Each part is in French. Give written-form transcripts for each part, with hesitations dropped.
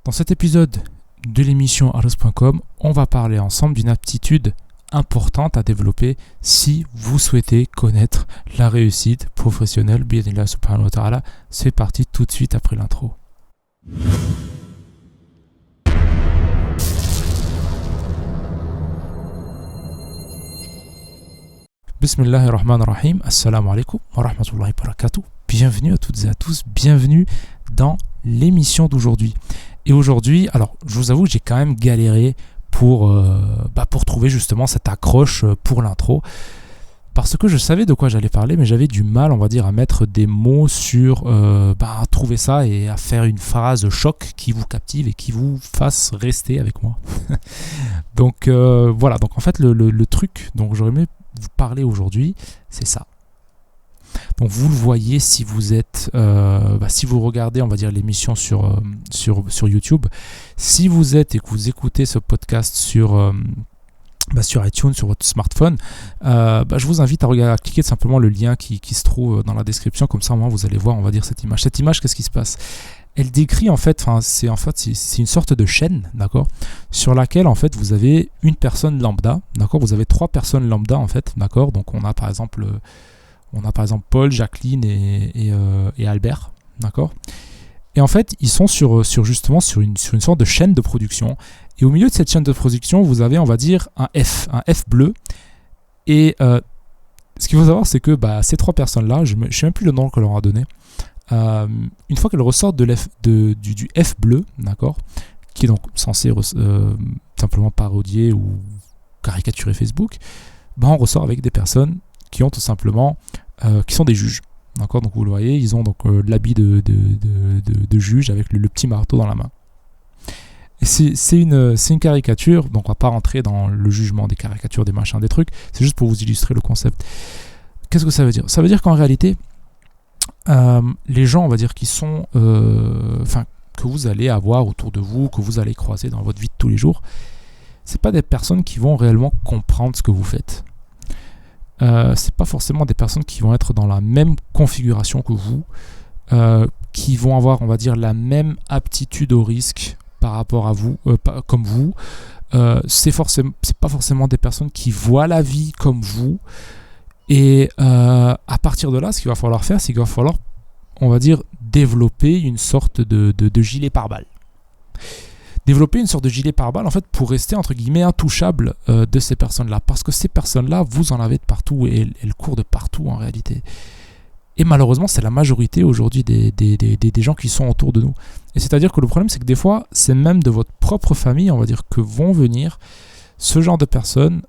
Dans cet épisode de l'émission Aros.com, on va parler ensemble d'une aptitude importante à développer si vous souhaitez connaître la réussite professionnelle. Bi'idhnillah subhanahu wa ta'ala. C'est parti tout de suite après l'intro. Bismillahirrahmanirrahim. Assalamu alaikum wa rahmatullahi wa barakatuh. Bienvenue à toutes et à tous. Bienvenue dans l'émission d'aujourd'hui. Et aujourd'hui, alors je vous avoue, j'ai quand même galéré pour trouver justement cette accroche pour l'intro. Parce que je savais de quoi j'allais parler, mais j'avais du mal, on va dire, à mettre des mots sur à trouver ça et à faire une phrase choc qui vous captive et qui vous fasse rester avec moi. Donc voilà, donc en fait le truc dont j'aurais aimé vous parler aujourd'hui, c'est ça. Donc vous le voyez si vous êtes, si vous regardez, on va dire, l'émission sur YouTube, si vous êtes et que vous écoutez ce podcast sur iTunes, sur votre smartphone, je vous invite à cliquer simplement le lien qui se trouve dans la description, comme ça au moins vous allez voir, on va dire, cette image. Cette image, qu'est-ce qui se passe ? Elle décrit c'est une sorte de chaîne, d'accord, sur laquelle en fait vous avez une personne lambda, d'accord, vous avez trois personnes lambda en fait, d'accord, donc on a par exemple Paul, Jacqueline et Albert, d'accord, et en fait ils sont sur une sorte de chaîne de production, et au milieu de cette chaîne de production vous avez, on va dire, un F bleu, et ce qu'il faut savoir, c'est que ces trois personnes là, je ne sais même plus le nom que leur a donné. Une fois qu'elles ressortent du F bleu, d'accord, qui est donc censé simplement parodier ou caricaturer Facebook, on ressort avec des personnes qui ont tout simplement qui sont des juges, d'accord. Donc vous le voyez, ils ont donc l'habit de juge avec le petit marteau dans la main. Et c'est une caricature, donc on va pas rentrer dans le jugement des caricatures, des machins, des trucs, c'est juste pour vous illustrer le concept. Qu'est-ce que ça veut dire ? Ça veut dire qu'en réalité, les gens, on va dire, qui sont que vous allez avoir autour de vous, que vous allez croiser dans votre vie de tous les jours, c'est pas des personnes qui vont réellement comprendre ce que vous faites. C'est pas forcément des personnes qui vont être dans la même configuration que vous, qui vont avoir, on va dire, la même aptitude au risque par rapport à vous, comme vous. C'est pas forcément des personnes qui voient la vie comme vous. Et à partir de là, ce qu'il va falloir faire, c'est qu'il va falloir, on va dire, développer une sorte de gilet pare-balles. Développer une sorte de gilet pare-balles, en fait, pour rester, entre guillemets, intouchable de ces personnes-là. Parce que ces personnes-là, vous en avez de partout et elles courent de partout en réalité. Et malheureusement, c'est la majorité aujourd'hui des gens qui sont autour de nous. Et c'est-à-dire que le problème, c'est que des fois, c'est même de votre propre famille, on va dire, que vont venir ce genre de personnes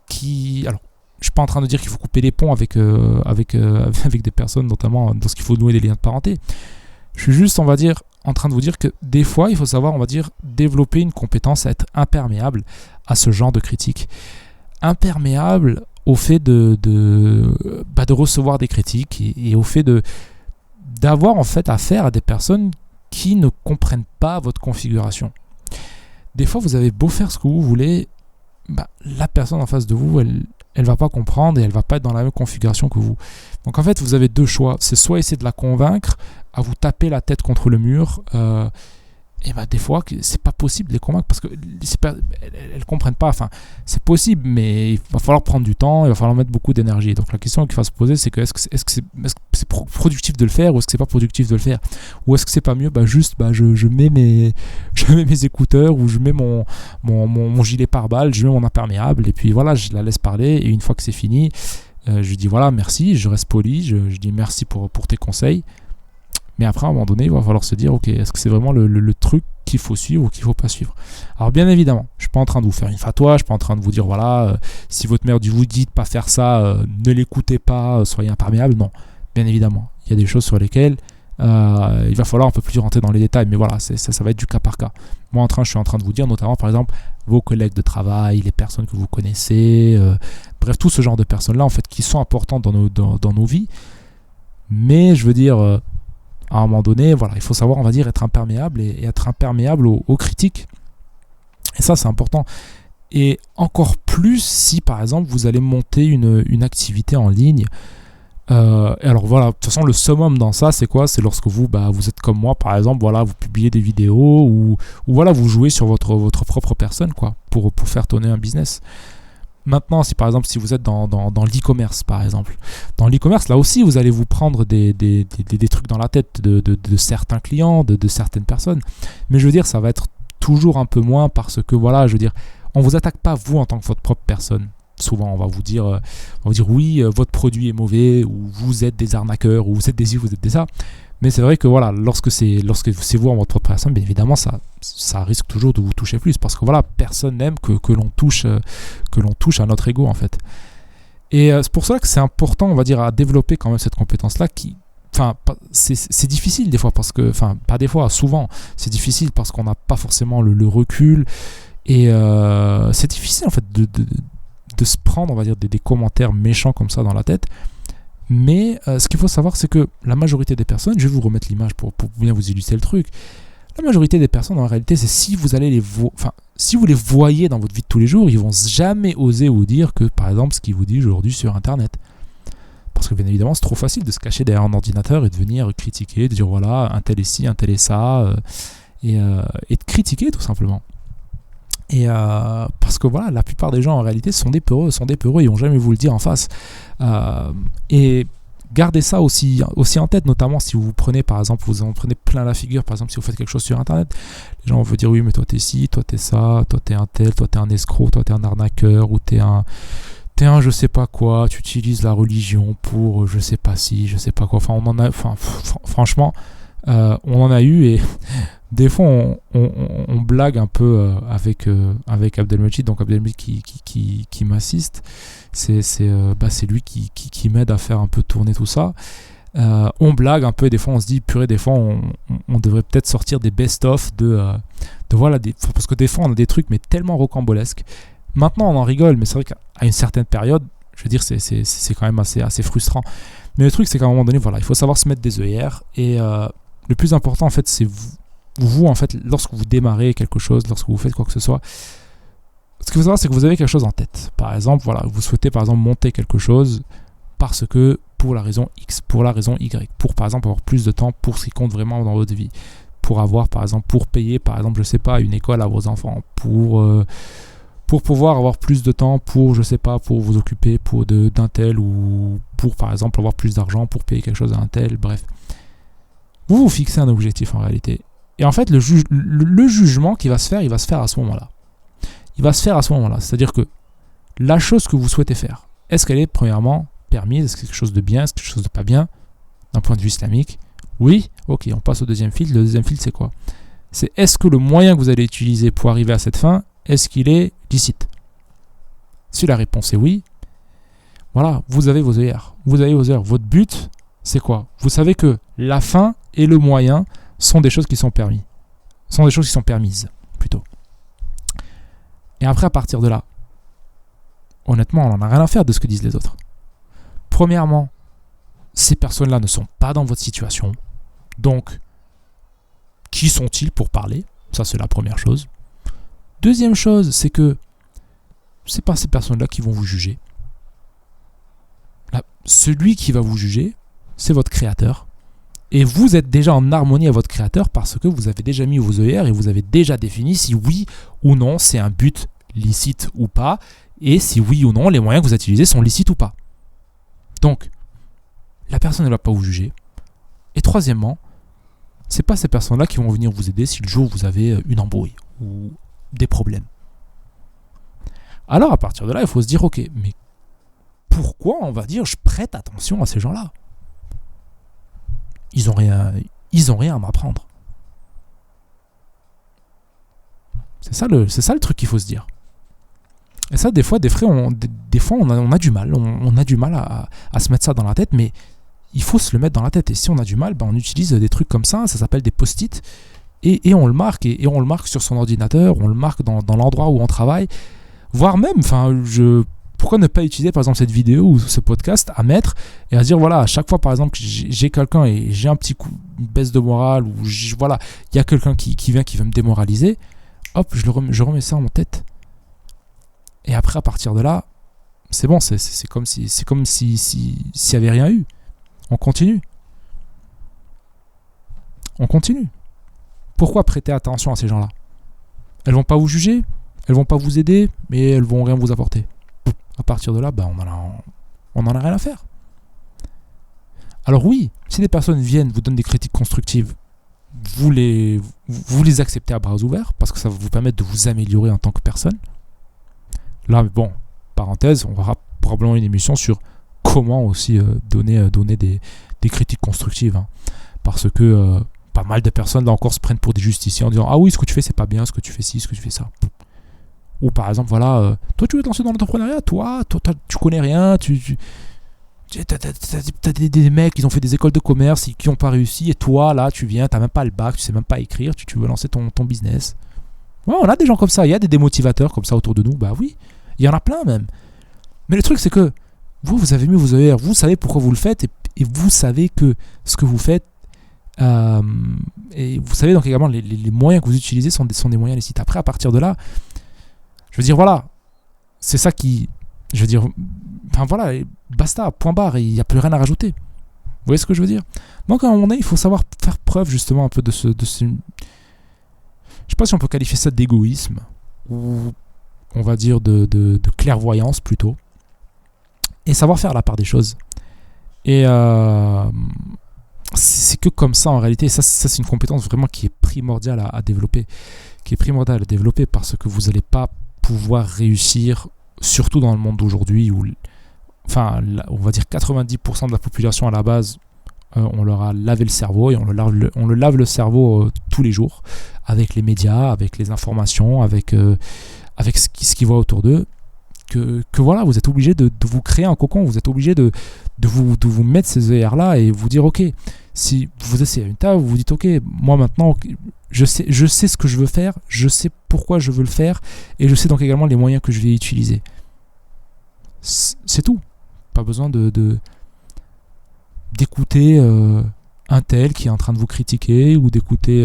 qui... Alors, je ne suis pas en train de dire qu'il faut couper les ponts avec des personnes, notamment dans ce qu'il faut nouer des liens de parenté. Je suis juste, on va dire, en train de vous dire que des fois, il faut savoir, on va dire, développer une compétence à être imperméable à ce genre de critiques. Imperméable au fait de recevoir des critiques et au fait d'avoir en fait affaire à des personnes qui ne comprennent pas votre configuration. Des fois, vous avez beau faire ce que vous voulez, la personne en face de vous, elle va pas comprendre et elle va pas être dans la même configuration que vous. Donc en fait, vous avez deux choix. C'est soit essayer de la convaincre à vous taper la tête contre le mur. Et des fois, c'est pas possible de les convaincre parce que elles comprennent pas. Enfin, c'est possible, mais il va falloir prendre du temps, il va falloir mettre beaucoup d'énergie. Donc la question qu'il va se poser, c'est que est-ce que c'est productif de le faire ou est-ce que c'est pas productif de le faire, ou est-ce que c'est pas mieux je mets mes écouteurs ou je mets mon gilet pare-balles, je mets mon imperméable et puis voilà, je la laisse parler et une fois que c'est fini, je dis voilà, merci, je reste poli, je dis merci pour tes conseils. Mais après, à un moment donné, il va falloir se dire, ok, est-ce que c'est vraiment le truc qu'il faut suivre ou qu'il ne faut pas suivre ? Alors bien évidemment, je ne suis pas en train de vous faire une fatwa, je ne suis pas en train de vous dire, voilà, si votre mère vous dit de ne pas faire ça, ne l'écoutez pas, soyez imperméable. Non, bien évidemment, il y a des choses sur lesquelles il va falloir un peu plus rentrer dans les détails, mais voilà, ça va être du cas par cas. Moi, je suis en train de vous dire, notamment, par exemple, vos collègues de travail, les personnes que vous connaissez, bref, tout ce genre de personnes-là, en fait, qui sont importantes dans nos vies. Mais, je veux dire... à un moment donné, voilà, il faut savoir, on va dire, être imperméable et être imperméable aux critiques. Et ça, c'est important. Et encore plus si, par exemple, vous allez monter une activité en ligne Et alors voilà, de toute façon, le summum dans ça, c'est quoi? C'est lorsque vous êtes comme moi, par exemple, voilà, vous publiez des vidéos ou voilà, vous jouez sur votre propre personne, quoi, pour faire tourner un business. Maintenant, si par exemple, si vous êtes dans l'e-commerce, par exemple, dans l'e-commerce, là aussi, vous allez vous prendre des trucs dans la tête de certains clients, de certaines personnes. Mais je veux dire, ça va être toujours un peu moins parce que, voilà, je veux dire, on ne vous attaque pas, vous, en tant que votre propre personne. Souvent, on va vous dire oui, votre produit est mauvais, ou vous êtes des arnaqueurs, ou vous êtes des ci, vous êtes des ça. Mais c'est vrai que voilà, lorsque c'est vous en votre propre personne, bien évidemment, ça risque toujours de vous toucher plus, parce que voilà, personne n'aime que l'on touche à notre ego, en fait. Et c'est pour cela que c'est important, on va dire, à développer quand même cette compétence-là qui, enfin, c'est difficile des fois, parce que, enfin, pas des fois, souvent, c'est difficile parce qu'on n'a pas forcément le recul, et c'est difficile en fait de se prendre, on va dire, des commentaires méchants comme ça dans la tête. Mais ce qu'il faut savoir, c'est que la majorité des personnes, je vais vous remettre l'image pour bien vous illustrer le truc. La majorité des personnes, en réalité, c'est si vous allez si vous les voyez dans votre vie de tous les jours, ils vont jamais oser vous dire que, par exemple, ce qu'ils vous disent aujourd'hui sur Internet. Parce que, bien évidemment, c'est trop facile de se cacher derrière un ordinateur et de venir critiquer, de dire voilà, un tel est ci, un tel est ça, et de critiquer tout simplement. Et parce que voilà, la plupart des gens en réalité sont des peureux, ils vont jamais vous le dire en face. Et gardez ça aussi en tête, notamment si vous prenez par exemple, vous en prenez plein la figure, par exemple si vous faites quelque chose sur Internet, les gens vont vous dire oui mais toi t'es ci, toi t'es ça, toi t'es un tel, toi t'es un escroc, toi t'es un arnaqueur, ou t'es un je sais pas quoi, tu utilises la religion pour je sais pas si, je sais pas quoi. Enfin on en a, franchement, on en a eu et des fois on blague un peu avec Abdelmejid, donc Abdelmejid qui m'assiste, c'est lui qui m'aide à faire un peu tourner tout ça. On blague un peu et des fois on se dit purée, des fois on devrait peut-être sortir des best-of de voilà, parce que des fois on a des trucs mais tellement rocambolesques. Maintenant on en rigole, mais c'est vrai qu'à une certaine période, je veux dire, c'est quand même assez frustrant. Mais le truc c'est qu'à un moment donné, voilà, il faut savoir se mettre des œillères et le plus important en fait c'est vous en fait, lorsque vous démarrez quelque chose, lorsque vous faites quoi que ce soit, ce qu'il faut savoir, c'est que vous avez quelque chose en tête. Par exemple, voilà, vous souhaitez par exemple monter quelque chose parce que pour la raison X, pour la raison Y, pour par exemple avoir plus de temps pour ce qui compte vraiment dans votre vie, pour avoir par exemple, pour payer par exemple, je sais pas, une école à vos enfants, pour pouvoir avoir plus de temps pour, je sais pas, pour vous occuper d'un tel, ou pour par exemple avoir plus d'argent pour payer quelque chose à un tel, bref. Vous fixez un objectif en réalité. Et en fait, le jugement qui va se faire, il va se faire à ce moment-là. Il va se faire à ce moment-là. C'est-à-dire que la chose que vous souhaitez faire, est-ce qu'elle est premièrement permise? Est-ce que c'est quelque chose de bien? Est-ce que c'est quelque chose de pas bien? D'un point de vue islamique? Oui? Ok, on passe au deuxième filtre. Le deuxième filtre, c'est quoi? C'est est-ce que le moyen que vous allez utiliser pour arriver à cette fin, est-ce qu'il est licite? Si la réponse est oui, voilà, vous avez vos œillères. Vous avez vos œillères. Votre but, c'est quoi? Vous savez que la fin et le moyen sont des choses qui sont permises. Sont des choses qui sont permises, plutôt. Et après, à partir de là, honnêtement, on n'en a rien à faire de ce que disent les autres. Premièrement, ces personnes-là ne sont pas dans votre situation. Donc, qui sont-ils pour parler? Ça, c'est la première chose. Deuxième chose, c'est que c'est pas ces personnes-là qui vont vous juger. Là, celui qui va vous juger, c'est votre créateur. Et vous êtes déjà en harmonie avec votre créateur parce que vous avez déjà mis vos œillères et vous avez déjà défini si oui ou non c'est un but licite ou pas, et si oui ou non les moyens que vous utilisez sont licites ou pas. Donc, la personne ne va pas vous juger. Et troisièmement, c'est pas ces personnes-là qui vont venir vous aider si le jour vous avez une embrouille ou des problèmes. Alors à partir de là, il faut se dire ok, mais pourquoi on va dire je prête attention à ces gens-là? Ils ont rien à m'apprendre. C'est ça le truc qu'il faut se dire. Et ça, des fois, on a du mal. On a du mal à se mettre ça dans la tête, mais il faut se le mettre dans la tête. Et si on a du mal, on utilise des trucs comme ça s'appelle des post-it, et on le marque, et on le marque sur son ordinateur, on le marque dans l'endroit où on travaille, voire même, pourquoi ne pas utiliser par exemple cette vidéo ou ce podcast à mettre et à se dire voilà, à chaque fois par exemple que j'ai quelqu'un et j'ai un petit coup, une baisse de morale, ou voilà, il y a quelqu'un qui vient, qui veut me démoraliser, hop, je remets ça en tête. Et après à partir de là, c'est bon, c'est comme s'il n'y avait rien eu. On continue. On continue. Pourquoi prêter attention à ces gens-là? Elles vont pas vous juger, elles vont pas vous aider, mais elles vont rien vous apporter. À partir de là, on en a rien à faire. Alors oui, si des personnes viennent, vous donnent des critiques constructives, vous les acceptez à bras ouverts, parce que ça va vous permettre de vous améliorer en tant que personne. Là, bon, parenthèse, on aura probablement une émission sur comment aussi donner des critiques constructives. Hein. Parce que pas mal de personnes, là encore, se prennent pour des justiciers en disant « Ah oui, ce que tu fais, c'est pas bien, ce que tu fais ci, ce que tu fais ça. » Ou par exemple, voilà, toi, tu veux te lancer dans l'entrepreneuriat, toi tu connais rien, t'as des mecs qui ont fait des écoles de commerce qui n'ont pas réussi, et toi, là, tu viens, t'as même pas le bac, tu sais même pas écrire, tu veux lancer ton business. Ouais, on a des gens comme ça, il y a des démotivateurs comme ça autour de nous, bah oui, il y en a plein même. Mais le truc, c'est que vous avez mis vos œillères, vous savez pourquoi vous le faites, et vous savez que ce que vous faites, et vous savez donc également les moyens que vous utilisez sont des moyens licites. Après, à partir de là, je veux dire, voilà, c'est ça qui, je veux dire, enfin voilà, basta, point barre, il n'y a plus rien à rajouter. Vous voyez ce que je veux dire? Donc à un moment donné, il faut savoir faire preuve justement un peu de ce je sais pas si on peut qualifier ça d'égoïsme, ou on va dire de clairvoyance plutôt, et savoir faire la part des choses. Et c'est que comme ça en réalité, ça c'est une compétence vraiment qui est primordiale à développer, parce que vous n'allez pas pouvoir réussir, surtout dans le monde d'aujourd'hui où, enfin, on va dire 90% de la population à la base, on leur a lavé le cerveau, et on le lave le cerveau tous les jours avec les médias, avec les informations, avec ce qu'ils voient autour d'eux. Que voilà, vous êtes obligé de vous créer un cocon, vous êtes obligé de vous mettre ces œillères-là et vous dire ok, si vous essayez à une table, vous vous dites ok, moi maintenant je sais ce que je veux faire, je sais pourquoi je veux le faire, et je sais donc également les moyens que je vais utiliser. C'est tout. Pas besoin d'écouter un tel qui est en train de vous critiquer, ou d'écouter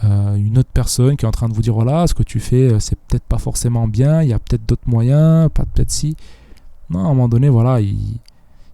une autre personne qui est en train de vous dire voilà, ce que tu fais c'est peut-être pas forcément bien, il y a peut-être d'autres moyens, peut-être si. Non, à un moment donné, voilà, il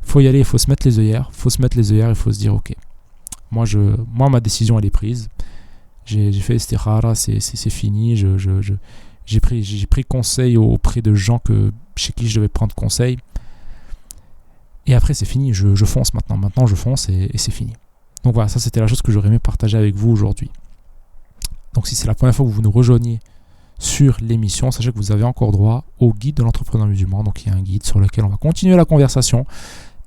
faut y aller, il faut se mettre les œillères, il faut se dire ok, moi ma décision elle est prise, j'ai fait istikhara, c'est fini, j'ai pris conseil auprès de gens chez qui je devais prendre conseil, et après c'est fini, je fonce maintenant je fonce, et c'est fini. Donc voilà, ça c'était la chose que j'aurais aimé partager avec vous aujourd'hui. Donc si c'est la première fois que vous nous rejoignez sur l'émission, sachez que vous avez encore droit au guide de l'entrepreneur musulman. Donc il y a un guide sur lequel on va continuer la conversation,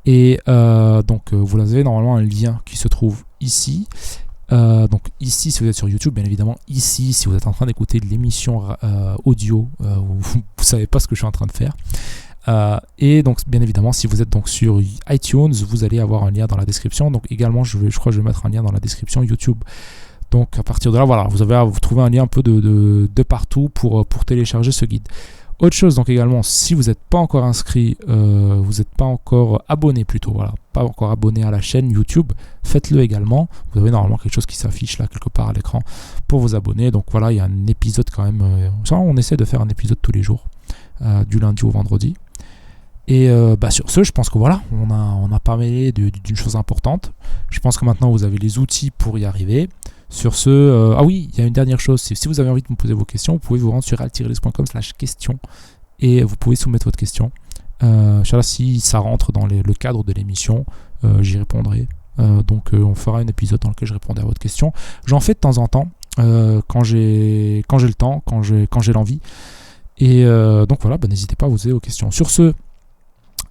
et donc vous avez normalement un lien qui se trouve ici. Donc ici si vous êtes sur YouTube, bien évidemment, ici si vous êtes en train d'écouter l'émission audio, vous ne savez pas ce que je suis en train de faire. Et donc bien évidemment si vous êtes donc sur iTunes, vous allez avoir un lien dans la description. Donc également je crois que je vais mettre un lien dans la description YouTube. Donc à partir de là, voilà, vous trouvez un lien un peu de partout pour télécharger ce guide. Autre chose donc également, si vous n'êtes pas encore inscrit, vous n'êtes pas encore abonné plutôt, voilà, pas encore abonné à la chaîne YouTube, faites-le également. Vous avez normalement quelque chose qui s'affiche là quelque part à l'écran pour vous abonner. Donc voilà, il y a un épisode quand même, on essaie de faire un épisode tous les jours, du lundi au vendredi. Et sur ce, je pense que voilà, on a parlé d'une chose importante. Je pense que maintenant vous avez les outils pour y arriver. Sur ce, ah oui, il y a une dernière chose, si vous avez envie de me poser vos questions, vous pouvez vous rendre sur al-tirelist.com/question et vous pouvez soumettre votre question. Inch'Allah, si ça rentre dans le cadre de l'émission, j'y répondrai. Donc on fera un épisode dans lequel je répondrai à votre question. J'en fais de temps en temps, quand j'ai le temps, quand j'ai l'envie. Et donc voilà, n'hésitez pas à vous poser vos questions. Sur ce,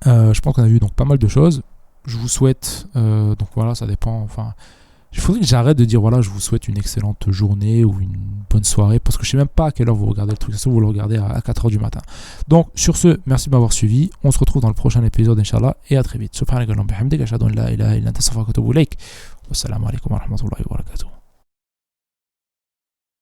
je pense qu'on a vu donc pas mal de choses. Je vous souhaite, donc voilà, ça dépend, enfin... Il faudrait que j'arrête de dire voilà, je vous souhaite une excellente journée ou une bonne soirée, parce que je ne sais même pas à quelle heure vous regardez le truc, ça vous le regardez à 4h du matin. Donc sur ce, merci de m'avoir suivi, on se retrouve dans le prochain épisode Inch'Allah, et à très vite. Subhanakallahumma bihamdik, ashhadu an la ilaha illa anta astaghfiruka wa atubu ilaik. Wassalamu alaikum wa rahmatullahi wa barakatuh.